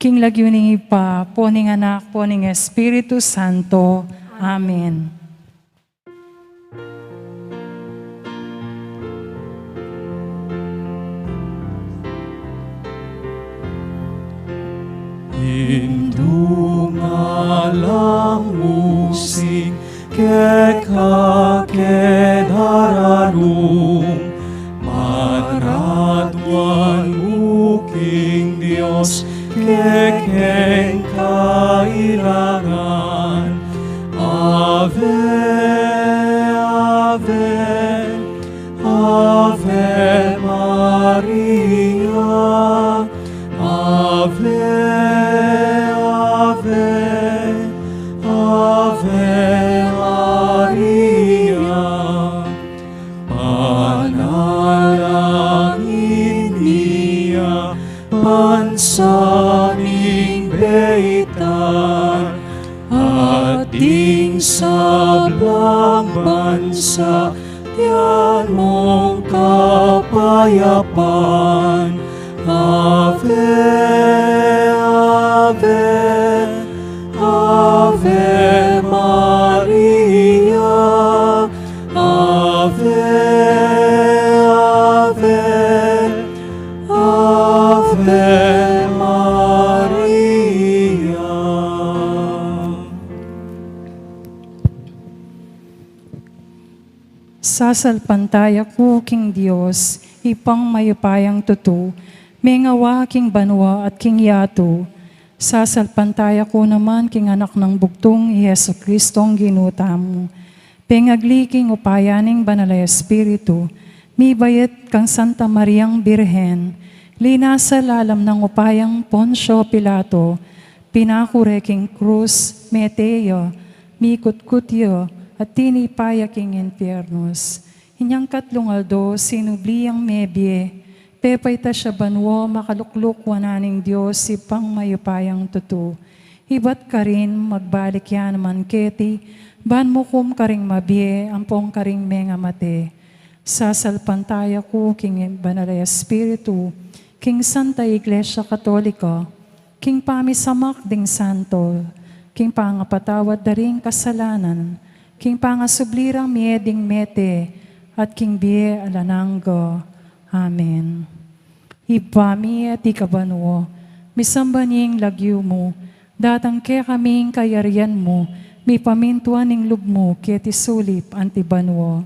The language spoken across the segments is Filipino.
King lagyuning ipa, poning anak, poning Espiritu Santo. Amen. Indungalang musing kekakedaranung Maraduan muking Diyos kekeng kailangan Ave, Ave, Ave Maria Ave, Ave, Ave Maria Panalangin niya pansaming beitan ating sablang bansa tiyan mong kapayapan Ave, Ave, Ave Maria Ave, Ave, Ave Maria. Sasalpantaya ko, King Diyos, ipang mayupayang tutu, mengawa king banwa at king yato. Sasalpantaya ko naman king anak ng bugtong Yesu Kristong ginuta mo. Pengagliking upayaning banalay Espiritu, mi bayet kang Santa Mariang Birhen, linasal alam ng upayang Poncio Pilato, pinakure king krus, meteo, mikutkutyo, at tinipaya king infiernos. Hinyang katlong aldo, sinubliyang mebye, pepay ta siya banwo, makalukluk wananing Diyos, ipang mayupayang tutu. Hibat ka rin, magbalik yan naman keti, ban mo kum karing mabye, ampong karing menga mate. Sasalpantaya ko, King Banalay Espiritu, King Santa Iglesia Katolika, King Pamisamak ding Santo, King Pangapatawad daring kasalanan, King Pangasublirang mieding mete, at King Bie alananggo. Amen. Ipami at ikabanwo, misambaning lagyo mo, datang ke kaming kayarian mo, mi pamintuan ning lubmo, keti sulip antibanwo.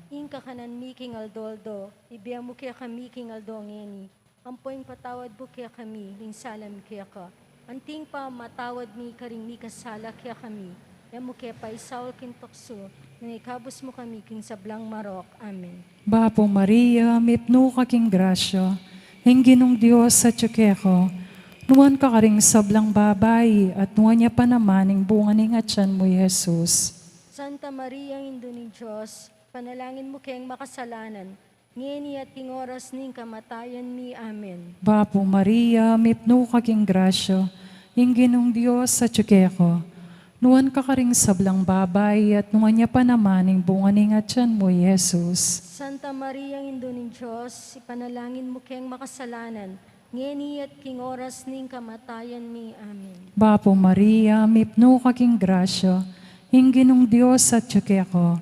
Inka kanan mi king aldoldo, ibiya mo kaya kami king aldo ngeni, ampoing patawad mo kaya kami, ning salam kaya ka, anting pa matawad mi karing mi kasala kaya kami, yan mo kaya pa isaul king tokso, nang ikabos mo kami king sablang marok. Amen. Bapo Maria, mipno ka king grasya, Hinginong Diyos sa tsukeko, nuwan ka karing sablang babay, at nuwan niya pa naman ang bunga ning atyan mo, Jesus. Santa Maria, Indo ni Diyos, panalangin mo kayang makasalanan, ngeni at king oras ning kamatayan mi. Amen. Bapo Maria, mipno ka king grasya, Hinginong Diyos sa tsukeko, nuwan ka karing sablang babay, at nuwan niya pa naman ang bunga ning atyan mo, Jesus. Santa Maria, Indo ni Diyos, ipanalangin mo kayang makasalanan, ngeni at king oras ning kamatayan mi. Amen. Bapo Maria, mipno ka king grasya, Hinginong Diyos sa tsukeko,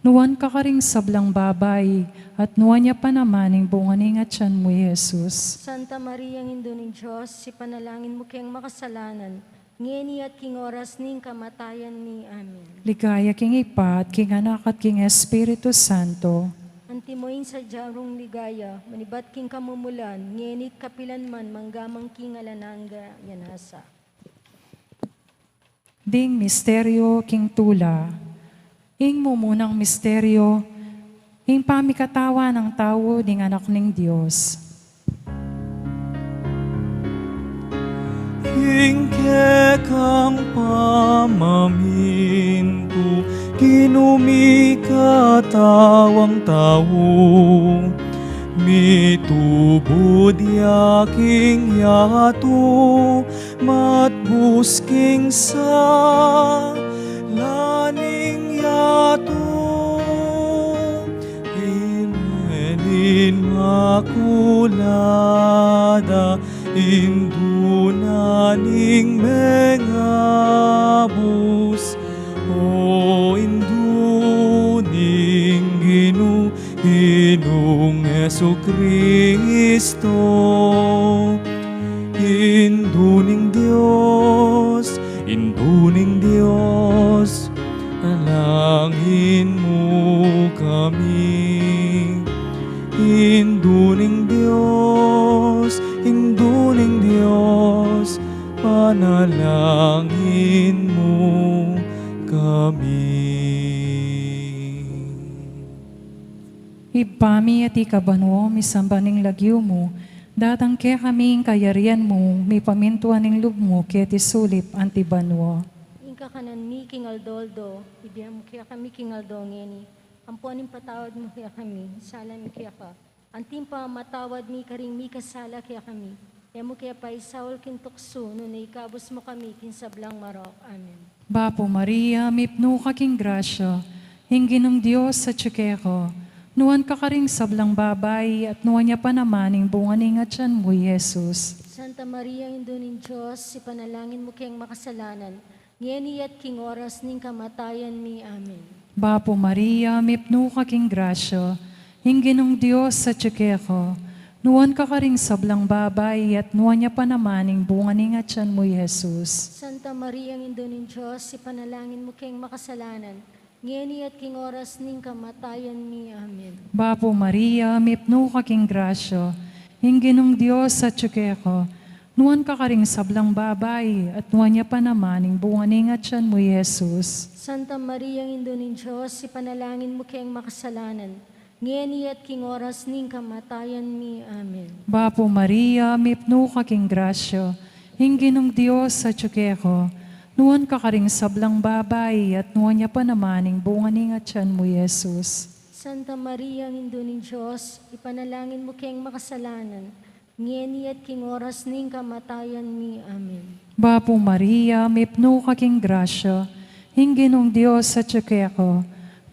nuwan ka karing sablang babay, at nuwan niya pa naman ang bunga ning atyan mo, Jesus. Santa Maria, Indo ni Diyos, ipanalangin mo kayang makasalanan, ngeni at king oras ning kamatayan mi. Amen. Ligaya king Ipa at king Anak at king Espiritu Santo. Antimoin sa jarong ligaya, manibat king kamumulan, ngenit kapilan man manggamang king alananga yanasa. Ding misteryo king tula. Ing mumunang misteryo, ing pamikatawa ng tao ding anak ning Diyos. Hingke kang pamaminto, kinumikatawang tao, mitubod yaking yato, matbusking sa laning yato. Imenin makulada, indu Unaning mengabus o induning Ginong Yesu Kristo. Induning Diyos, alangin mo kami. Induning Diyos, panalangin mo kami. Ipami at ikabanwo, misambaning lagyo mo, datang kaya kaming kayarian mo, may pamintuan ng loob mo, kaya tisulip antibanwo. Ingka kanan mi King Aldoldo, ibiyam mo kaya kami King Aldongeni. Ampuanin patawad mo kaya kami, sala mi kaya ka. Antim pa matawad mi karing mi kasala kaya kami. Kaya mo kaya pa isawal kintukso, nung ikabos mo kami kinsablang marok. Amen. Bapo Maria, mipno kaking grasya, hinginong Diyos sa tsukeko, nuwan ka karing sablang babay, at nuwan niya pa naman ang bunganing at tiyan mo, Jesus. Santa Maria, Indo nin Diyos, ipanalangin mo kayang makasalanan, ngeni at king oras ning kamatayan mi. Amen. Bapo Maria, mipno kaking grasya, hinginong Diyos sa tsukeko, nuwan ka karing sablang babay, at nuwan niya pa naman ang bunganing at tiyan mo, Jesus. Santa Maria, Indo nin Diyos, ipanalangin mo kayang makasalanan, ngeni at king oras ning kamatayan mi. Amen. Bapo Maria, mipno kaking grasya, hinginong Diyos sa tsukeko, nuwan ka karing sablang babay, at nuwan niya pa naman ang bunganing at tiyan mo, Jesus. Santa Maria, Indo nin Diyos, ipanalangin mo kayang makasalanan, ngeni at king oras ning kamatayan mi. Amen. Bapo Maria, mipno kaking grasya, hinginong Diyos sa tsukeko, nuwan ka karing sablang babay, at nuwan niya pa naman ang bunganing at tiyan mo, Jesus. Santa Maria, Indo nin Diyos, ipanalangin mo kayang makasalanan, ngeni at king oras ning kamatayan mi. Amen. Bapo Maria, mipno kaking grasya, hinginong Diyos sa tsukeko,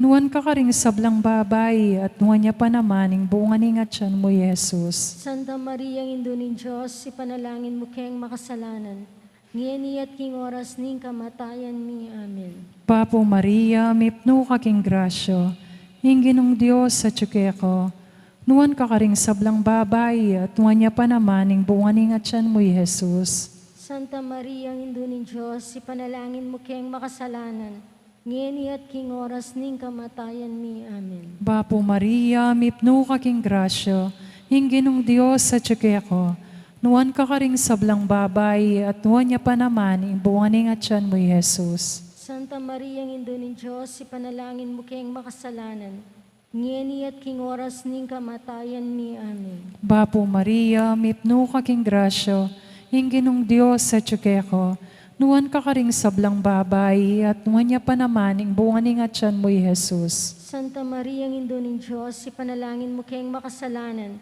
nuwan ka karing sablang babay, at nuwan niya pa naman ang bunganing at tiyan mo, Jesus. Santa Maria, Indo nin Diyos, ipanalangin mo kayang makasalanan, ngeni at king oras ning kamatayan mi. Amen. Bapo Maria, mipno kaking grasya, hinginong Diyos sa tsukeko, nuwan ka karing sablang babay, at nuwan niya pa naman ang bunganing at tiyan mo, Jesus. Santa Maria, Indo nin Diyos, ipanalangin mo kayang makasalanan, ngeni at king oras ning kamatayan mi. Amen. Bapo Maria, mipno kaking grasya, hinginong Diyos sa tsukeko, nuwan ka karing sablang babay, at nuwan niya pa naman ang bunganing at tiyan mo, Jesus. Santa Maria, Indo nin Diyos, ipanalangin mo kayang makasalanan, ngeni at king oras ning kamatayan mi. Amen. Bapo Maria, mipno kaking grasya, hinginong Diyos sa tsukeko, nuwan ka karing sablang babay, at nuwan niya pa naman ang bunganing at tiyan mo, Jesus. Santa Maria, Indo nin Diyos, ipanalangin mo kayang makasalanan,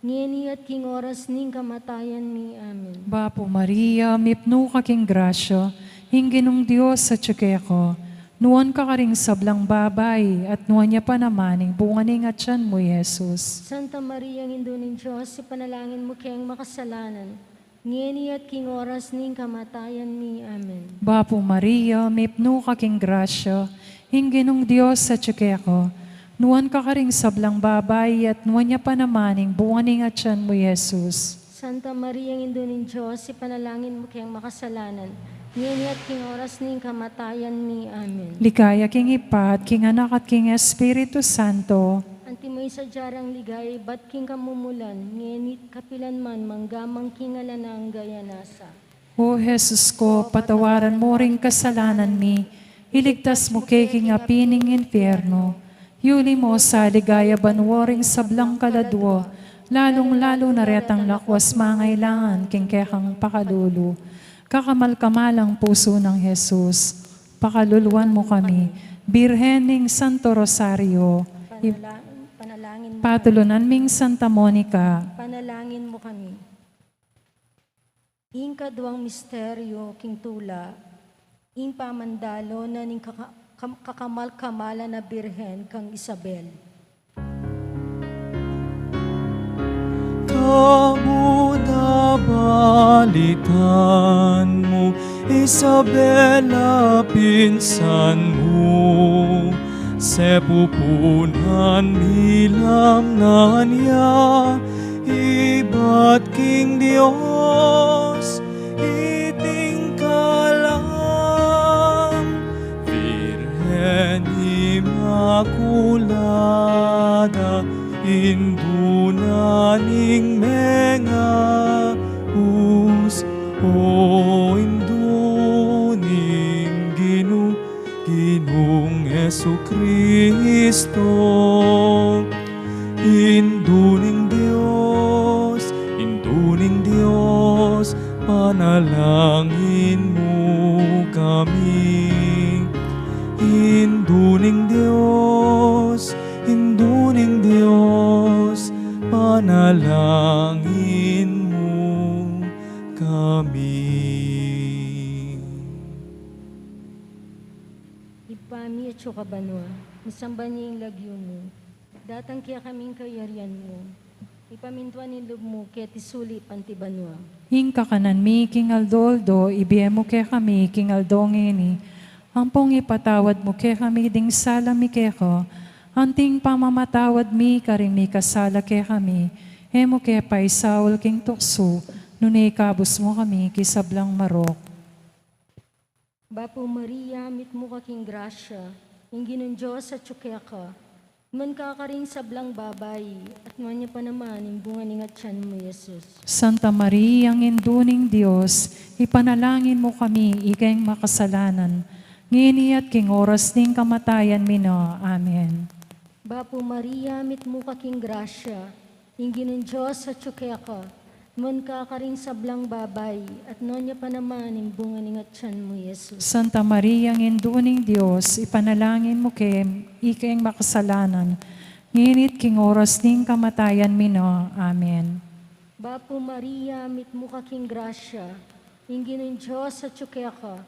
ngeni at king oras ning kamatayan mi. Amen. Bapo Maria, mipno kaking grasya, hinginong Diyos sa tsukeko, nuwan ka karing sablang babay, at nuwan niya pa naman ang bunganing at tiyan mo, Jesus. Santa Maria, Indo nin Diyos, ipanalangin mo kayang makasalanan, ngeni at king oras ning kamatayan mi. Amen. Bapo Maria, mipno kaking grasya, hinginong Diyos sa tsukeko, nuwan ka karing sablang babay, at nuwan niya pa naman ang bunganing at tiyan mo, Jesus. Santa Maria, Indo nin Diyos, ipanalangin mo kayang makasalanan, ngeni at king oras ning kamatayan mi. Amen. Likaya king Ipat, king Anak at king Espiritu Santo, Antimoy sa jarang ligay, bat king kamumulan, ngenit kapilan man manggamang king alanang gayanasa. O Jesus ko, patawaran mo ring kasalanan mi, iligtas mo kay king apining impyerno, yuli mo sa ligaya banwaring sablang kaladwo, lalong-lalo na retang lakwas mangailangan king kekang pakalulu. Kakamal-kamalang puso ng Jesus, pakaluluan mo kami, Birhening Santo Rosario, Panalangin mo, patulunan ming Santa Monica, panalangin mo kami. Ing kaduang misteryo, king tula, ing pamandalo na ning kakamal-kamala na birhen kang Isabel. Kamuda kabalitan mo, Isabela, pinsan mo. Sepupunan nilam na niya, iba't king Diyos, iting kalam. Virgen Immaculada, indunaning menga us, o induning Ginong Yesu Kristo. Induning Diyos, panalangin mo kami. Induning Diyos, panalangin mo kami. Ipami at Chokabanwa, masamba niya yung lagyo mo. Datang kaya kaming kayarian mo. Ipamintuan ni loob mo kaya tisuli pantibanwa. Hingka kanan mi, King Aldoldo, ibiyemo kaya kami, King Aldongeni. Ampong ipatawad mo kaya kami, ding sala mi kaya ko. Anting pamamatawad mi, karing mi kasala kaya kami. Hemo kaya paisaul, King Tukso, nunay kabus mo kami, kisablang marok. Bapo Maria, mit mo kaking grasya, yung ginon Diyos at tsukya ka. Man kakaring sablang babay, at man niya pa naman yung bunga ng atyan mo, Jesus. Santa Maria, ang induning Diyos, ipanalangin mo kami, ikayang makasalanan. Ngini at king oras ning kamatayan mino. Amen. Bapo Maria, mit mo kaking grasya, yung ginon Diyos at tsukya ka. Man kakaring sablang babay, at man niya pa naman yung bunga ng atyan mo, Jesus. Santa Maria, ang induning Diyos, ipanalangin mo kem, ikayang makasalanan. Nginit king oras ning kamatayan mino. Amen. Bapo Maria, mit mo kaking grasya, yung ginon Diyos at tsukya ka.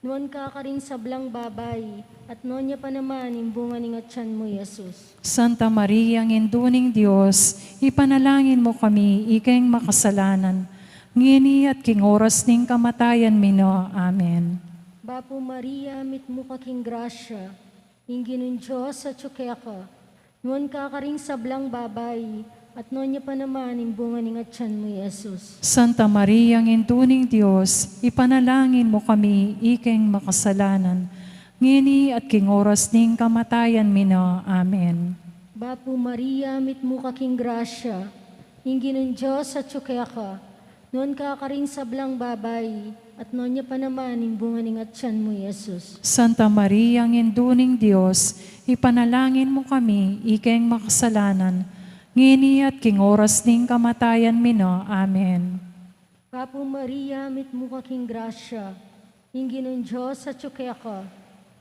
Noon kakaring sablang babay, at noon niya pa naman yung bunga ng atyan mo, Jesus. Santa Maria, ang induning Diyos, ipanalangin mo kami, ikayang makasalanan. Ngini at king oras ning kamatayan mino. Amen. Bapo Maria, mit mo kaking grasya, yung ginon Diyos at tsukya ka. Noon kakaring sablang babay, at noon niya pa naman yung bunga ng atyan mo, Jesus. Santa Maria, ang induning Diyos, ipanalangin mo kami, ikayang makasalanan. Ngini at king oras ning kamatayan mino. Amen. Bapo Maria, mit mo kaking grasya, yung ginon Diyos at tsukya ka. Noon kakaring sablang babay, at noon niya pa naman yung bunga ng atyan mo, Jesus. Santa Maria, ang induning Diyos, ipanalangin mo kami, ikayang makasalanan. Ngini at king oras ning kamatayan mino. Amen. Bapo Maria, mit mo kaking grasya, yung ginon Diyos at tsukya ka.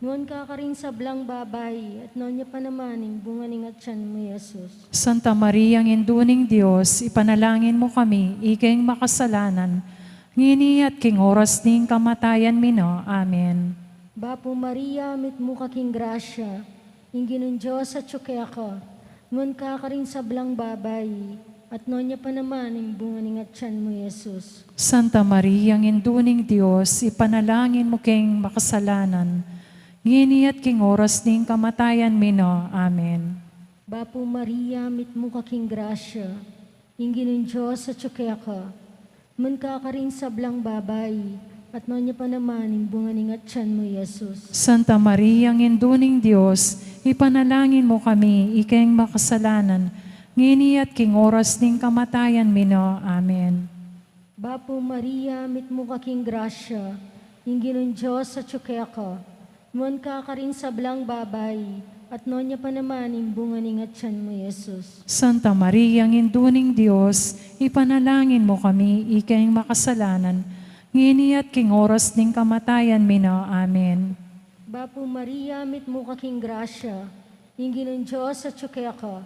Noon kakaring sablang babay, at noon niya pa naman yung bunga ng atyan mo, Jesus. Santa Maria, ang induning Diyos, ipanalangin mo kami, ikayang makasalanan. Ngini at king oras ning kamatayan mino. Amen. Bapo Maria, mit mo kaking grasya, yung ginon Diyos at tsukya ka. Noon kakaring sablang babay, at noon niya pa naman yung bunga ng atyan mo, Jesus. Santa Maria, ang induning Diyos, ipanalangin mo kayong makasalanan. Ngini at king oras ning kamatayan mino. Amen. Bapo Maria, mit mo kaking grasya, yung ginon Diyos at tsukya ka. Noon kakaring sablang babay, at noon niya pa naman yung bunga ng atyan mo, Jesus. Santa Maria, ang induning Diyos, ipanalangin mo kami, ikayang makasalanan. Ngini at king oras ning kamatayan mino. Amen. Bapo Maria, mit mo kaking grasya, yung ginon Diyos at tsukya ka. Noon kakaring sablang babay, at noon niya pa naman yung bunga ng atyan mo, Jesus. Santa Maria, ang induning Diyos, ipanalangin mo kami, ikayang makasalanan. Ngini at king oras ning kamatayan mino. Amen. Bapo Maria, mit mo kaking grasya, yung ginon Diyos at tsukya ka.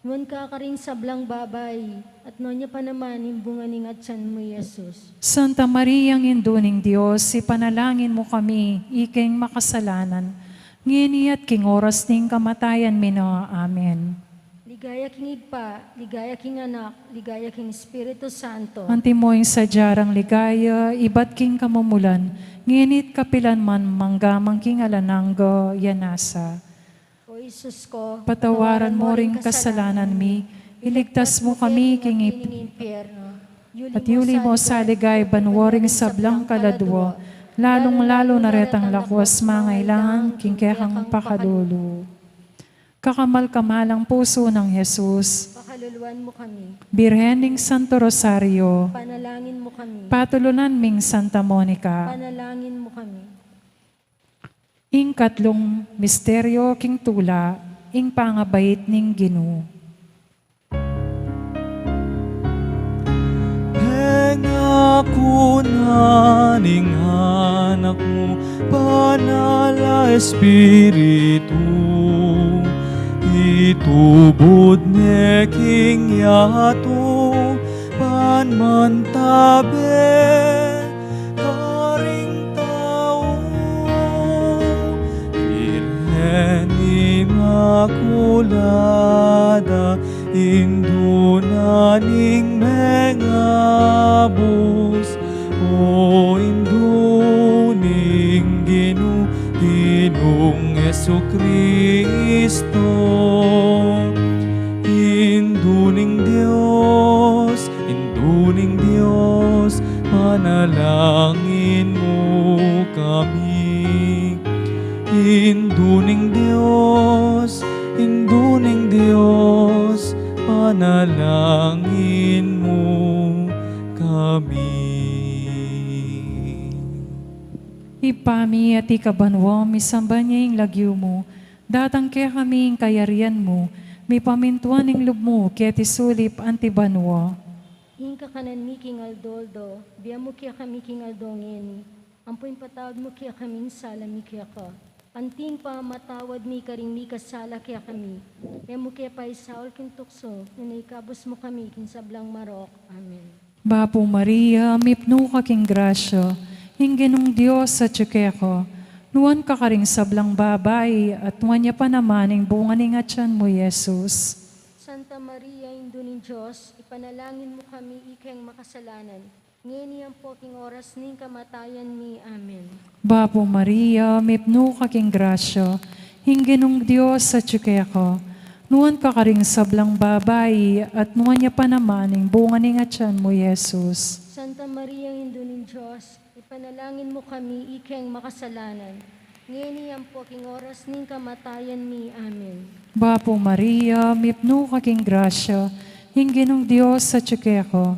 Noon kakaring sablang babay, at noon niya pa naman yung bunga ng atyan mo, Jesus. Santa Maria, ang induning Diyos, ipanalangin mo kami, ikayang makasalanan. Ngini at king oras ning kamatayan mino. Amen. Ligaya king Ipa, ligaya king Anak, ligaya king Espiritu Santo. Antimoing sa jarang ligaya, ibat king kamumulan, nginit kapilan man manggamang king alananggo yanasa. O Isus ko, Patawaran mo ring kasalanan mi, iligtas mo kami king impyerno. at yuli mo sa ligay banwaring sablang kaladwa, lalong-lalo na retang lakwas mangailangan king kehang pakadulo. Kakamal-kamalang puso ng Jesus, Pakaluluan mo kami, Birhening Santo Rosario, panalangin mo kami, Patulunan ming Santa Monica, panalangin mo kami. ing katlong misteryo king tula, ing pangabait ning Ginoo. Pengako na ning anak mo, banal na Espiritu. Itubod ne king yato, panmantabe, karing tao. Virgen Immaculada, indunaning mengabos, o induning Ginong Jesucristo. Induning Diyos, manalangin mo kami. Induning Diyos, panalangin mo kami. Ipami at ikabanwa, misamba niya yung lagyo mo, datang kaya kami yung kayarian mo, may pamintuan ng lub mo, kaya tisulip antibanwa. Inka kanan mi king Aldoldo, biya mo kaya kami king Aldongeni. Ampoy patawad mo kaya kami sala mi kaya ka. Anting pa matawad mi karing mi kasala kaya kami. Biya mo kaya pa isaol king tukso, naikabos mo kami king sablang marok. Amen. Bapo Maria, mipno ka king grasya, hinginong Diyos sa tsukeko, nuwan ka karing sablang babay, at nuwan niya pa naman ang bunga ng atyan mo, Jesus. Santa Maria, Indo ng Diyos, ipanalangin mo kami ikeng makasalanan. Ngayon po king oras ning kamatayan mi. Amen. Bapo Maria, mipno ka king grasya, hinginong Diyos sa tsukeko, nuwan ka karing sablang babay, at nuwan niya pa naman ang bunga ng atyan mo, Jesus. Santa Maria, Indo ng Diyos, ipanalangin mo kami ikeng makasalanan. Ngayon po king oras ning kamatayan mi. Amen. Bapo Maria, mipno ka king grasya, hinginong Diyos sa tsukeko,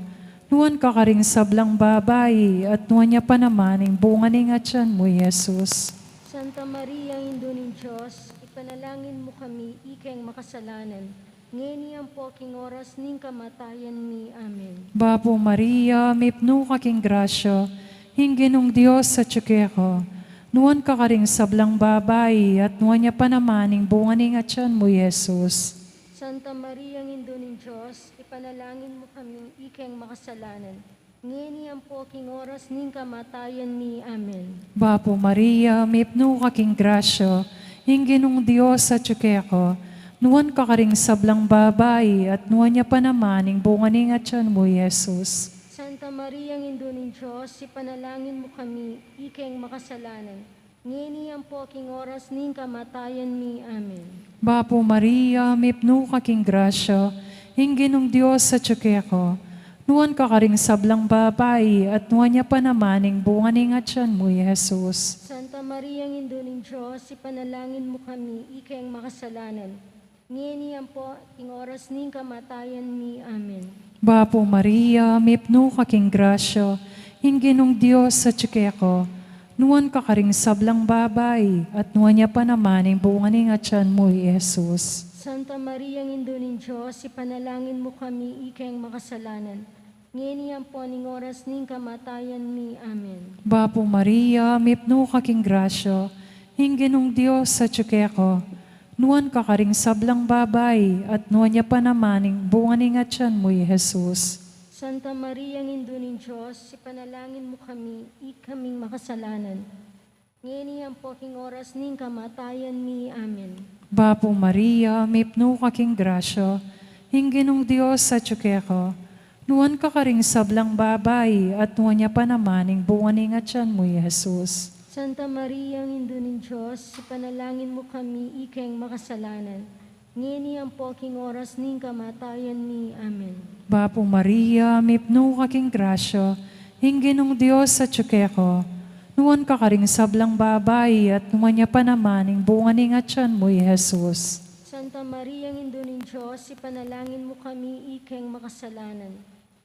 nuwan ka karing sablang babay, at nuwan niya pa naman ang bunga ng atyan mo, Jesus. Santa Maria, Indo ng Diyos, ipanalangin mo kami ikeng makasalanan. Ngayon po king oras ning kamatayan mi. Amen. Bapo Maria, mipno ka king grasya, hinginong Diyos sa tsukeko, nuwan ka karing sablang babay, at nuwan niya pa naman ang bunga ng atyan mo, Jesus. Santa Maria, Indo ng Diyos, ipanalangin mo kami ikeng makasalanan. Ngayon po king oras ning kamatayan mi. Amen. Bapo Maria, mipno ka king grasya, hinginong Diyos sa tsukeko, nuwan ka karing sablang babay, at nuwan niya pa naman ang bunga ng atyan mo, Jesus. Santa Maria, Indo ng Diyos, ipanalangin mo kami ikeng makasalanan. Ngayon po king oras ning kamatayan mi. Amen. Bapo Maria, mipno ka king grasya, hinginong Diyos sa tsukeko, nuwan ka karing sablang babay, at nuwan niya pa naman ang bunga ng atyan mo, Jesus. Santa Maria, Indo ng Diyos, ipanalangin mo kami ikeng makasalanan. Ngayon po king oras ning kamatayan mi. Amen. Bapo Maria, mipno ka king grasya, hinginong Diyos sa tsukeko, nuwan ka karing sablang babay, at nuwan niya pa naman ang bunga ng atyan mo, Jesus. Santa Maria, Indo ng Diyos, ipanalangin mo kami ikeng makasalanan. Ngayon po ning oras ning kamatayan mi. Amen. Bapo Maria, mipno ka king grasya, hinginong Diyos sa tsukeko, nuwan ka karing sablang babay, at nuwan niya pa naman ang bunga ng atyan mo, Jesus. Santa Maria, Indo ng Diyos, ipanalangin mo kami ikaming makasalanan. Ngayon po king oras ning kamatayan mi. Amen. Bapo Maria, mipno ka king grasya, Hinginong Diyos sa tsukeko, nuwan ka karing sablang babae, at nuwan niya pa naman ing buwaning at tiyan mo, Jesus. Santa Maria, ang Indo ng Diyos, ipanalangin mo kami, ikeng makasalanan. Ngeni ang poking oras ning kamatayan ni. Amen. Bapo Maria, mipno kaking grasya, hinginong Diyos sa tsukeko, nuwan ka karing sablang babae, at nuwan niya pa naman ing buwaning at tiyan mo, Jesus. Santa Maria, ang Indo ng Diyos, ipanalangin mo kami, ikeng makasalanan.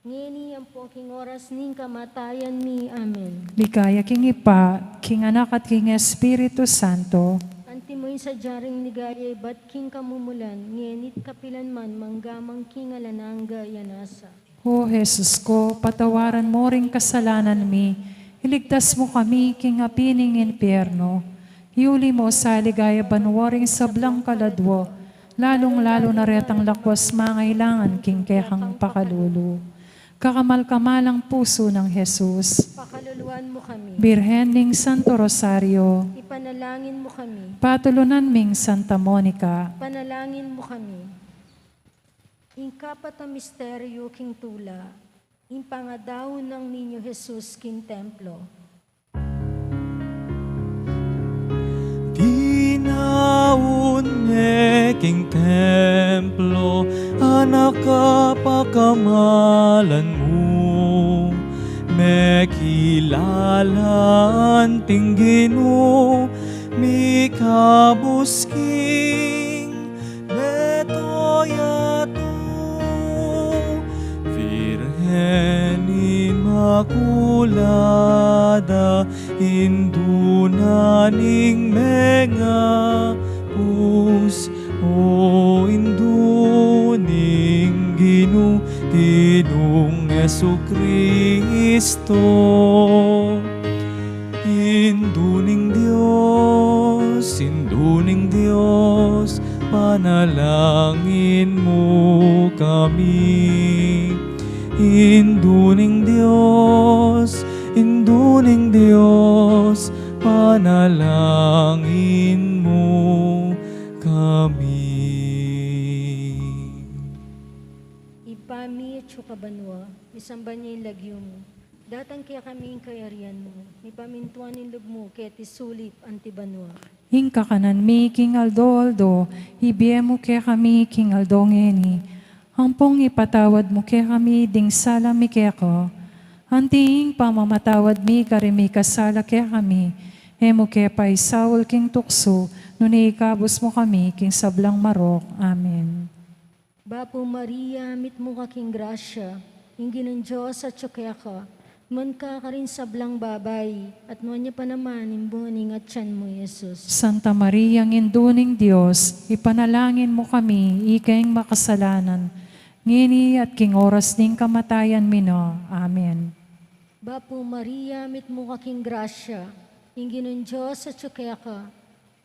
Ngeni ang poking oras ning kamatayan ni. Amen. Ligaya king Ipa, king Anak at king Espiritu Santo. Antimoy sa jaring nigayay, bat king kamumulan, ngenit kapilan man, manggamang king alananga yanasa. O Jesus ko, patawaran mo ring kasalanan mi, iligtas mo kami king apining impyerno. Iuli mo sa ligaya banwaring sablang kaladwo, lalong-lalo na retang lakwas mangailangan king kehang pakalulu. Kakamal-kamalang puso ng Jesus. Pakaluluan mo kami. Birhen ning Santo Rosario, Ipanalangin mo kami. patulunan ming Santa Monica, Panalangin mo kami. Ingkapat ang misteryo king tula, impangadaw ng Ninyo Jesus king templo. Dinaun king templo, anak kapakamalan mo. Mekilalan tinggino, mikabusking betoyato. Virgen Immaculada, indunaning menga pus, o induning Ginong Jesucristo. Induning Diyos, panalangin mo kami. Induning Diyos, panalangin mo kami. Ipami at sukabanwa, isamba niya yung lagyo mo. Datang kaya kami yung kayarian mo. Ipamintuan yung loob mo, kaya tisulip antibanwa. Hingka kanan mi king Aldo, ibiemo kaya kami king Aldongeni. Hampong ipatawad mo kaya kami ding sala mi kaya ko. Hanting pamamatawad mi karimi kasala kaya kami. Hemo kaya pa isawol king tukso, nuni ikabos mo kami king sablang marok. Amen. Bapo Maria, mit mo kaking grasya, inggi ng Diyos at tsukaya ka, man ka rin sablang babay, at nuwan niya pa naman, imbuning at tiyan mo, Jesus. Santa Maria, ang induning Diyos, ipanalangin mo kami, ikayang makasalanan, ngini at king oras ning kamatayan mino. Amen. Bapo Maria, mit mo kaking grasya, inggi ng Diyos at tsukaya ka,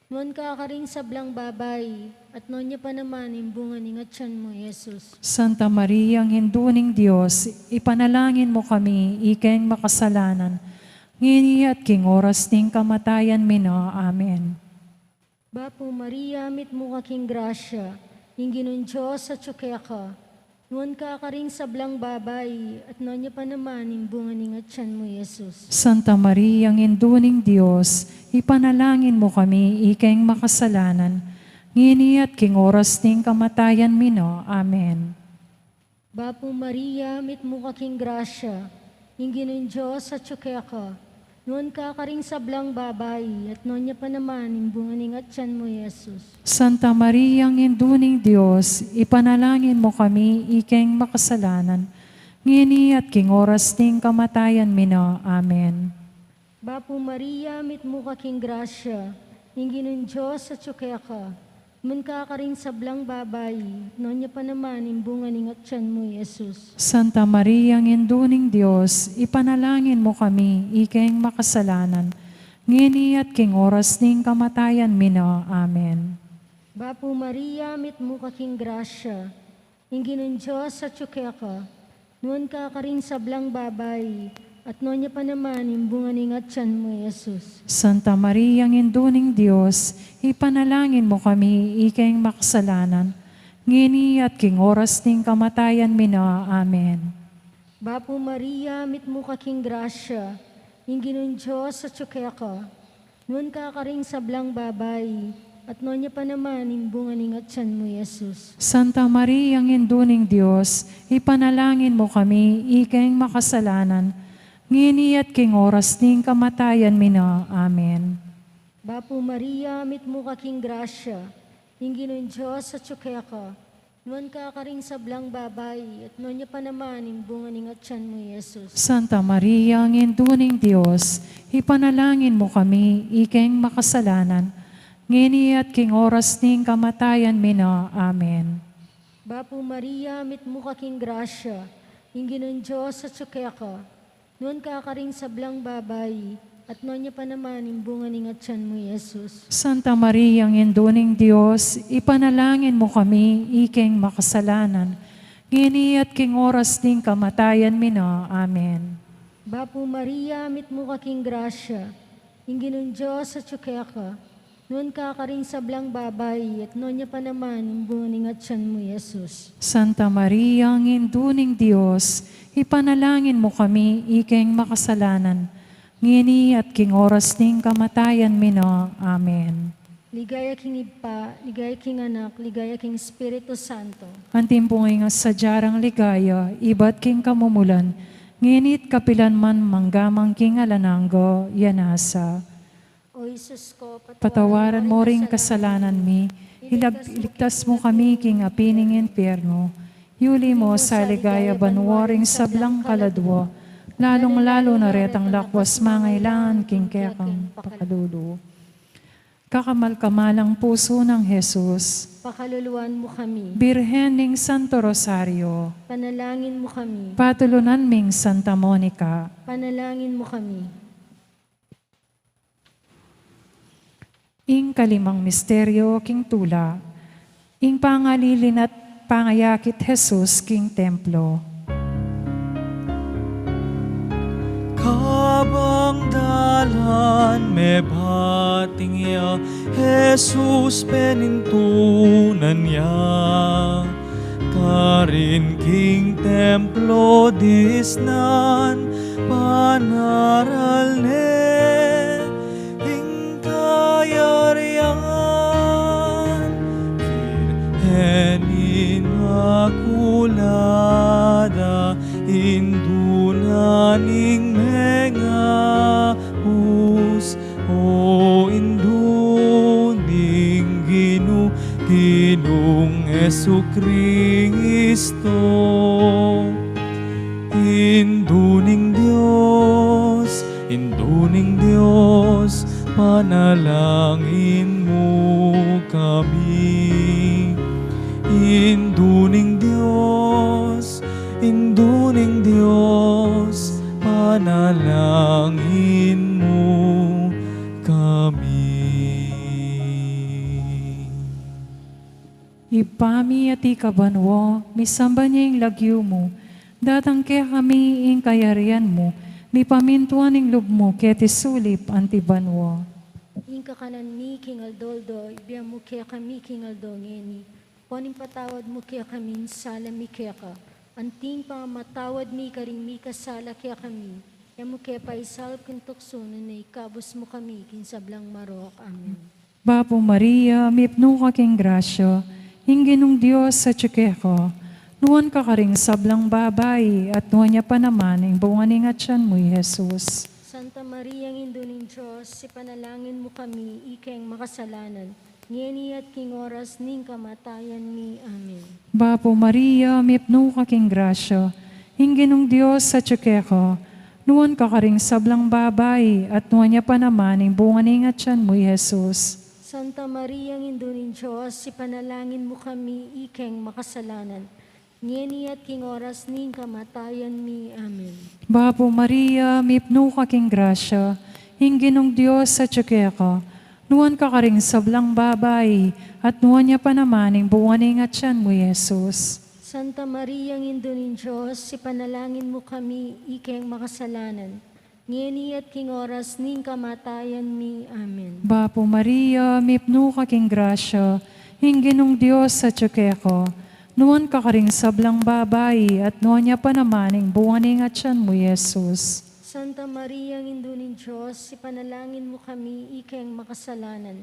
nuwan ka rin sablang babay, at nuwan niya pa naman, imbuning at tiyan mo, Jesus. Santa Maria, ang induning Diyos, ipanalangin mo kami, ikayang makasalanan, ngini at king oras ning kamatayan mino. Amen. Bapo Maria, mit mo kaking grasya, inggi ng Diyos at tsukaya ka, nuwan ka rin sablang babay, at nuwan niya pa naman, imbunganing at tiyan mo, Jesus. Santa Maria, ang induning Diyos, ipanalangin mo kami, ikayang makasalanan, ngini at king oras ning kamatayan mino. Amen. Bapo Maria, mit mo kaking grasya, inggi ng Diyos at tsukaya ka, nuwan ka rin sablang babay, at nuwan niya pa naman, imbunganing at tiyan mo, Jesus. Santa Maria, ang induning Diyos, ipanalangin mo kami, ikayang makasalanan, ngini at king oras ning kamatayan mino. Amen. Bapo Maria, mit mo kaking grasya, inggi ng Diyos at tsukaya ka, man ka rin sablang babay, noon niya pa naman, imbunganing at tiyan mo, Jesus. Santa Maria, ang induning Diyos, ipanalangin mo kami, ikayang makasalanan, ngini at king oras ning kamatayan mino. Amen. Bapo Maria, mit mo kaking grasya, inggi ng Diyos at tsukaya ka, noon ka rin sablang babay, at noon niya pa naman, imbunganing at tiyan mo, Jesus. Santa Maria, ang induning Diyos, ipanalangin mo kami, ikayang makasalanan, ngini at king oras ning kamatayan mi na. Amen. Bapo Maria, mitmo kaking grasya, ingginon Diyos sa tsukya ka. Noon ka karing sablang babay, at noon niya pa naman imbungan ng atyan mo, Jesus. Santa Maria, ang induning Diyos, ipanalangin mo kami, ikeng makasalanan, ngini at king oras ning kamatayan mi na. Amen. Bapo Maria, mitmo kaking grasya, ingginon Diyos sa tsukya ka. Noon ka karing sablang babay, at noon niya pa naman imbungan ng atyan mo, Jesus. Santa Maria, ang induning Diyos, ipanalangin mo kami, ikeng makasalanan, ngini at king oras ning kamatayan mi na. Amen. Bapo Maria, mitmo kaking grasya, ingginon Diyos sa tsukya ka. Noon ka karing sablang babay, at noon niya pa naman imbungan ng atyan mo, Jesus. Santa Maria, ang induning Diyos, ipanalangin mo kami, ikeng makasalanan, ngini at king oras ning kamatayan mi na. Amen. Bapo Maria, mitmo kaking grasya, ingginon Diyos sa tsukya ka. Noon ka karing sablang babay, at noon niya pa naman imbungan ng atyan mo, Jesus. Santa Maria, ang induning Diyos, ipanalangin mo kami, ikeng makasalanan, ngini at king oras ning kamatayan mi na. Amen. Ligaya king Ipa, ligaya king Anak, ligaya king Espiritu Santo. Antimpungay nga sa jarang ligaya, iba't king kamumulan, nginit kapilan man manggamang king alananggo, yanasa. O Jesus ko, Patawaran mo ring kasalanan mi, iligtas mo kami king apining impyerno, yuli mo sa ligaya banwaring sablang kaladwa, lalong-lalo na retang lakwas mangailangan king kayakang pakalulu. Kakamal-kamalang puso ng Jesus, Pakaluluan mo kami, Birhen ning Santo Rosario, panalangin mo kami, patulunan ming Santa Monica, panalangin mo kami. ing kalimang misteryo king tula, ing pangalilin at pangayakit Jesus king templo. Kabang dalan me bating ya, Jesus penintunan ya. Karin king templo disnan, panaral ne ing kayarian. Virgen Immaculada, indunaning mengapus, o induning Ginong Jesucristo. Induning Diyos, panalangin mo kami. Induning Diyos, panalangin mo kami. Ipami at ikabanwo, misamba niya yung lagyo mo, datang kaya kami ing kayarian mo, mi pamintuan ing lub mo, keti sulip antibanwo. Inka kanan mi king Aldoldo, ibiya mo kaya kami king Aldongeni. Poning patawad mo kaya kami, sala mi kaya ka. Anting pa matawad mi karing mi kasala kaya kami. Kaya mo kaya paisalap kin tuksunan na ikabos mo kami kin sablang marok. Amen. Bapo Maria, mipno ka king grasyo, ingginong Diyos sa tsukeko, nuwan ka karing sablang babay, at nuwan niya pa naman, ang bunganing atyan mo, Jesus. Santa Maria, ang induning Diyos, ipanalangin mo kami, ikeng makasalanan. Ngeni at king oras ning kamatayan mi. Amen. Bapo Maria, mipno ka king grasyo, ingginong Diyos sa tsukeko, nuwan ka karing sablang babay, at nuwan niya pa naman, ang bunganing atyan mo, Jesus. Santa Maria, ang induning Diyos, ipanalangin mo kami, ikeng makasalanan. Ngeni at king oras ning kamatayan mi. Amen. Bapo Maria, mipno ka king grasya, ingginong Diyos sa tsukeko, nuwan ka karing sablang babay, at nuwan niya pa naman, ang bunganing atyan mo, Jesus. Santa Maria, ang induning Diyos, ipanalangin mo kami, ikeng makasalanan. Ngeni at king oras ning kamatayan mi. Amen. Bapo Maria, mipno ka king grasya, Hinginong Diyos sa tsukeko, nuwan ka karing sablang babayi, at nuwan niya pa namaning buwaning at siyan mo, Yesus. Santa Maria, ang Indo ng Diyos, ipanalangin mo kami, ikeng makasalanan.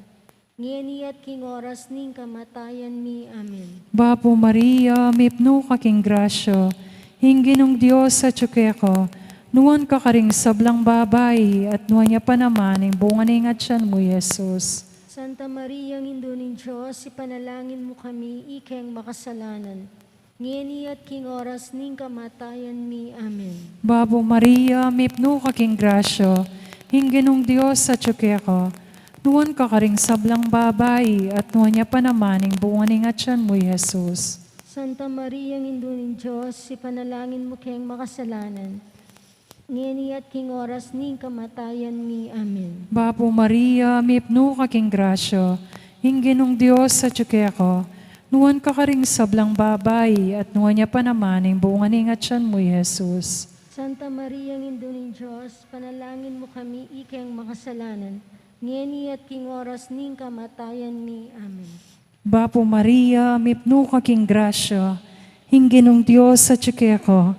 Ngeni at king oras ning kamatayan mi. Amen. Bapo Maria, mipno ka king grasyo, hinginong Diyos sa tsukeko, nuwan ka karing sablang babayi, at nuwan niya pa namaning buwaning at siyan mo, Yesus. Santa Maria, ang Indo ng Diyos, ipanalangin mo kami, ikeng makasalanan. Ngeni at king oras ning kamatayan mi. Amen. Bapo Maria, mipno ka king grasyo, hinginong Diyos sa tsukeko, nuwan ka karing sablang babayi, at nuwan niya pa namaning buwaning at siyan mo, Yesus. Santa Maria, ang Indo ng Diyos, ipanalangin mo keng makasalanan. Ngeni at king oras ning kamatayan mi. Amen. Bapo Maria, mipno ka king grasyo, hinginong Diyos sa tsukeko, nuwan ka karing sablang babayi, at nuwan niya pa namaning buwaning at siyan mo, Yesus. Santa Maria, ang Indo ng Diyos, panalangin mo kami, ikeng makasalanan. Ngeni at king oras ning kamatayan mi. Amen. Bapo Maria, mipno ka king grasyo, hinginong Diyos sa tsukeko,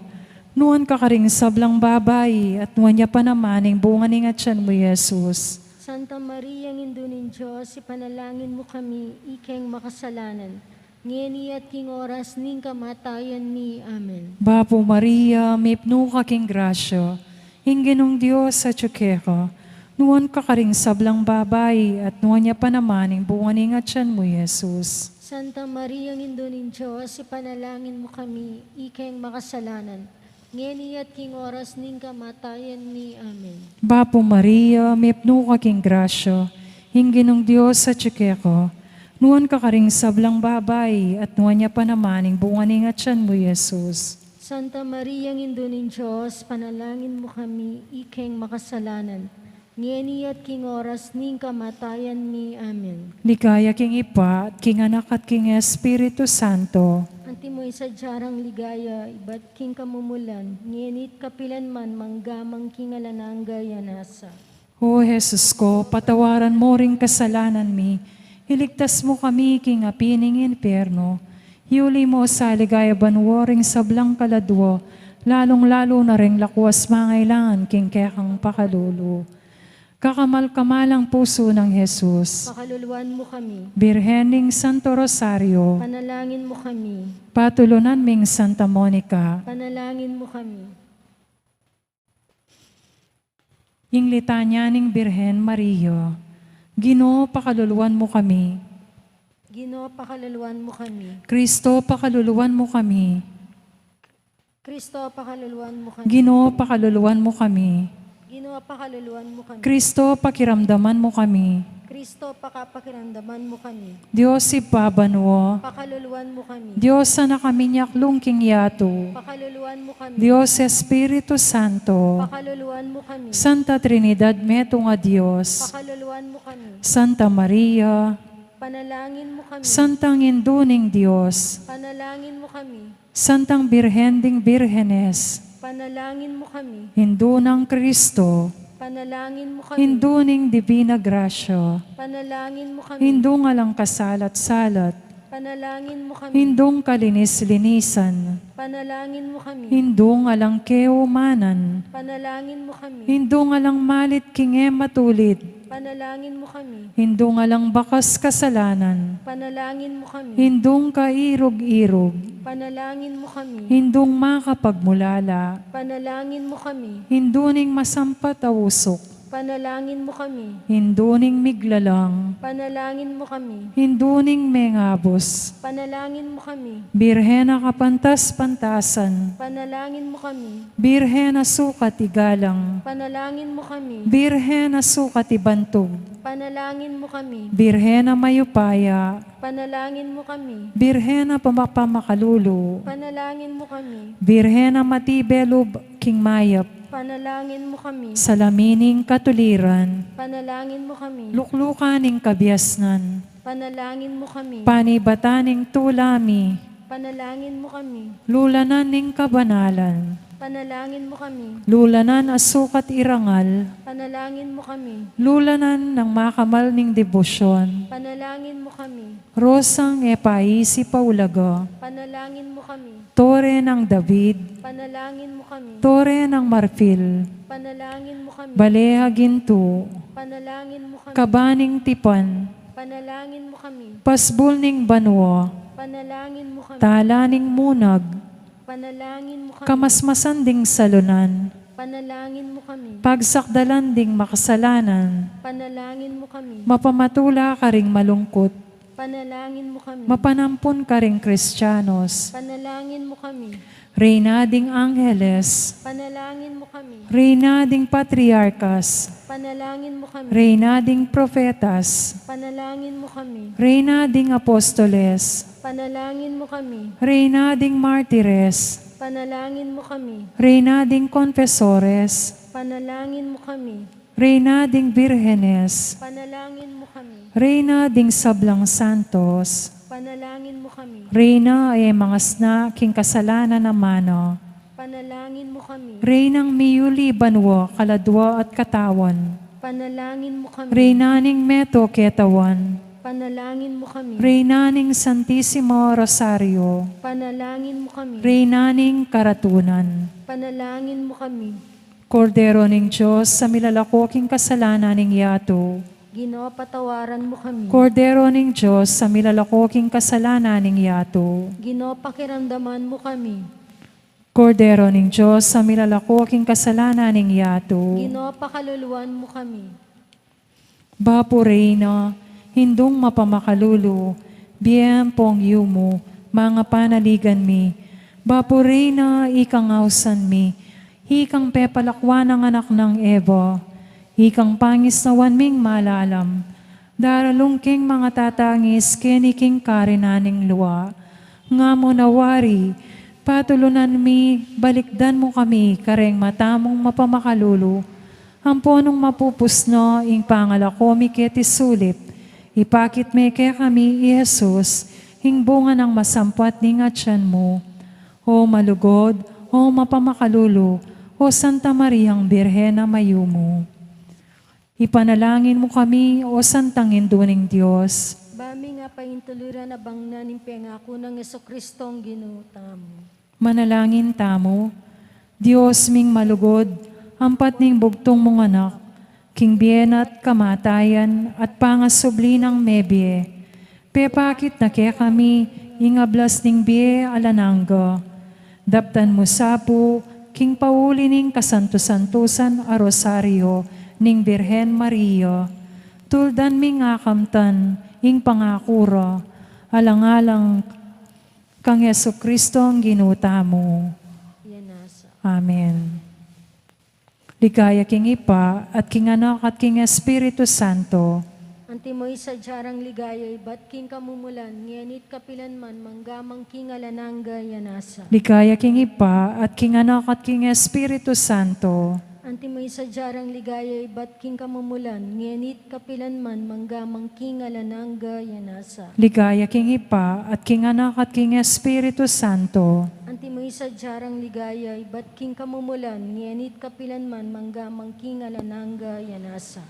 nuwan ka karing sablang babayi, at nuwan niya pa namaning buwaning at siyan mo, Yesus. Santa Maria, ang Indo ng Diyos, ipanalangin mo kami, ikeng makasalanan. Ngeni at king oras ning kamatayan mi. Amen. Bapo Maria, mipno ka king grasyo, hinginong Diyos sa tsukeko, nuwan ka karing sablang babayi, at nuwan niya pa namaning buwaning at siyan mo, Yesus. Santa Maria, ang Indo ng Diyos, ipanalangin mo kami, ikeng makasalanan. Ngeni at king oras ning kamatayan mi. Amen. Bapo Maria, mipno ka king grasyo, hinginong Diyos sa tsukeko, nuwan ka karing sablang babayi, at nuwan niya pa namaning buwaning at siyan mo, Yesus. Santa Maria, ang Indo ng Diyos, panalangin mo kami, ikeng makasalanan. Ngeni at king oras ning kamatayan mi. Amen. Ligaya king Ipa, at king Anak at king Espiritu Santo. Antimoy sa jarang ligaya, iba't king kamumulan, ngenit kapilan man manggamang king alanang gaya nasa. O Jesus ko, patawaran mo ring kasalanan mi, iligtas mo kami king apining impyerno, hiuli mo sa ligaya banwo ring sablang kaladwo, lalong-lalo na ring lakwas mangailangan king kekang pakalulo. Kakamal-kamalang puso ng Jesus, Pakaluluan mo kami, Birhening Santo Rosario, panalangin mo kami, patulunan ming Santa Monica, panalangin mo kami. ing litanya ning Birhen Mario, Ginoo pakaluluan mo kami, Ginoo, pakaluluan mo kami. Kristo pakaluluan mo kami, Kristo, pakaluluan mo kami. Ginoo pakaluluan mo kami, Ginoo, pakaluluan mo kami. Kristo pakiramdaman mo kami, Kristo, pakapakiramdaman mo kami. Diyos ipabanwo, Pakaluluan mo kami. Diyos sa nakaminyak lungking yato, Pakaluluan mo kami. Diyos Espiritu Santo, Pakaluluan mo kami. Santa Trinidad meto nga Diyos, Pakaluluan mo kami. Santa Maria, Panalangin mo kami. Santang Induning Diyos, Panalangin mo kami. Santang Birhending Birhenes, Panalangin mo kami. Hindu ng Kristo, Panalangin mo kami. Hinduning Divina Gracia, Panalangin mo kami. Hindu nga lang kasalat-salat, Panalangin mo kami. Hindung kalinis-linisan, Panalangin mo kami. Hindu nga lang keumanan, Panalangin mo kami. Hindu nga lang malit kinge matulid, Panalangin mo kami. Hindu nga lang bakas kasalanan, Panalangin mo kami. Hindung kairog-irog, Panalangin mo kami. Hindung makapagmulala, Panalangin mo kami. Hinduning masampat awusok, Panalangin mo kami. Hinduning miglalang, Panalangin mo kami. Hinduning mengabos, Panalangin mo kami. Birhen na kapantas-pantasan, Panalangin mo kami. Birhen na sukat igalang, Panalangin mo kami. Birhen na sukat ibantog, Panalangin mo kami. Birhen na mayupaya, Panalangin mo kami. Birhen na pamapamakalulo, Panalangin mo kami. Birhen na matibelob king mayap, Panalangin mo kami. salamining katuliran, Panalangin mo kami. luklukaning kabiasnan, Panalangin mo kami. panibataning tulami, Panalangin mo kami. lulanan ning kabanalan, Panalangin mo kami. Lulanan asukat irangal, Panalangin mo kami. lulanan ng makamal ning debosyon. Panalangin mo kami. Rosang epaisi paulaga, Panalangin mo kami. tore ng David, Panalangin mo kami. tore ng marfil, Panalangin mo kami. baleha ginto, Panalangin mo kami. kabaning tipan, Panalangin mo kami. pasbul ning banwa, Panalangin mo kami. talaning munag, Panalangin mo kami. kamasmasan ding salunan, Panalangin mo kami. pagsakdalan ding makasalanan, Panalangin mo kami. mapamatula ka ring malungkot, Panalangin mo kami. mapanampun ka ring Kristyanos, Panalangin mo kami. Reyna ding Angeles, Panalangin mo kami. Reyna ding Patriarkas, Panalangin mo kami. Reyna ding Profetas, Panalangin mo kami. Reyna ding Apostoles, Panalangin mo kami. Reyna ding Martires, Panalangin mo kami. Reyna ding Confesores, Panalangin mo kami. Reyna ding Birhenes, Panalangin mo kami. Reyna ding Sablang Santos, Panalangin mo kami. Reyna ay mga sna king kasalanan na mano, Panalangin mo kami. Reynang miyuli banwa, kaladwa at katawan, Panalangin mo kami. Reyna ning Meto ketawan, Panalangin mo kami. Reyna ning Santissimo Rosario, Panalangin mo kami. Reyna ning Karatunan, Panalangin mo kami. Kordero ning Diyos sa milalakoking kasalanan ning yato, Ginoo, patawaran mo kami. Kordero ning Diyos sa milalakoking kasalanan ning yato, Ginoo, pakiramdaman mo kami. Kordero ning Diyos sa milalakoking kasalanan ning yato, Ginoo, pakaluluwan mo kami. Bapo Reyna, hindong mapamakalulo, biyempong yumo, mga panaligan mi, Bapo Reyna, ikang ausan mi, hikang pepalakwan ng anak ng Eva, hikang pangis na wanming malalam, daralungking mga tatangis keniking karinaning luwa, nga mo nawari, patulunan mi, balikdan mo kami, kareng matamong mapamakalulo, amponong mapupusno, ing pangalako mi keti sulit, ipakit me kaya kami, I Jesus, hingbunga ng masampuat ning atyan mo, o malugod, o mapamakalulo, o Santa Mariang Birhen na mayumo. Ipanalangin mo kami, o Santang Induning Diyos. Bami nga paintuluran na bang naning pengako ng Yeso-Kristong ginutamo. Manalangin tamo, Diyos ming malugod, ampat ning bugtong mong anak, king bien at kamatayan at pangasubli ng mebye. Pepakit na kaya kami, ingablas ning bie alanangga. Daptan mo sapo, king pauli ning kasanto-santusan a rosaryo, ning Birhen Maria. Tuldan ming akamtan, ing pangakura, alang-alang kang Yeso-Kristo ang ginuta mo. Yan nasa. Amen. Ligaya king Ipa at king Anak at king Espiritu Santo. Antimoy sa jarang ligayay, bat king kamumulan, ngianit kapilan man, manggamang king alanangga yanasa. Ligaya king Ipa at king Anak at king Espiritu Santo. Antimoy sa jarang ligayay, bat king kamumulan, ngianit kapilan man, manggamang king alanangga yanasa. Ligaya king Ipa at king Anak at king Espiritu Santo. Antimoy sa jarang ligayay, bat king kamumulan, ngianit kapilan man, manggamang king alanangga yanasa.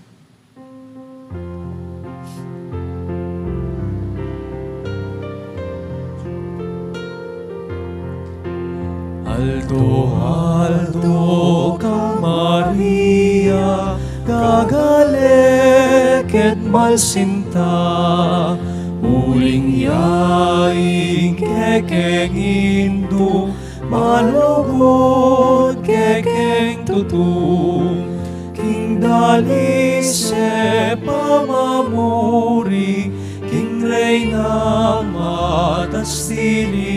Alto, alto ka Maria, gagalek et malsinta, uling yaing kekeng indu, malugod kekeng tutung, king dalise pamamuri, king reyna matastili,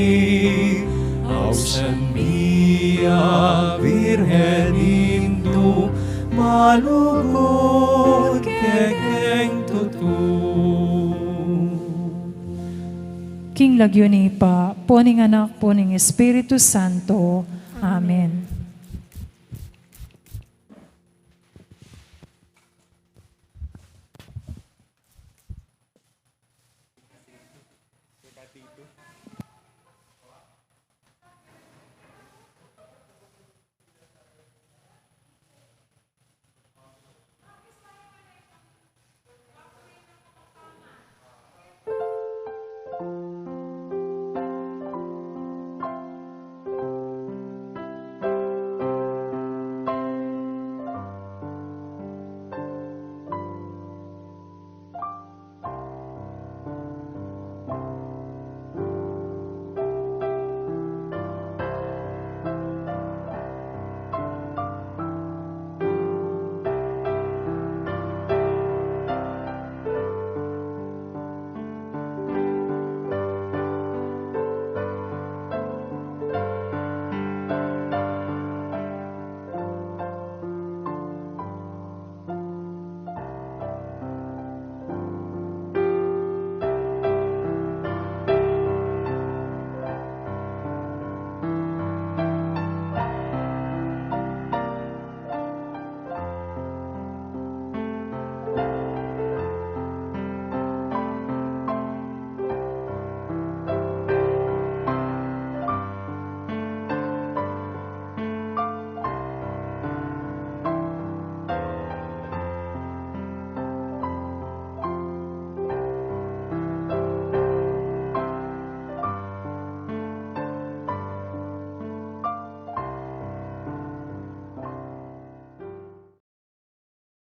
ausan mia Virgen indu, malugod kekeng tutung. King lagyo ni Ipa, puning Anak, puning Espiritu Santo. Amen.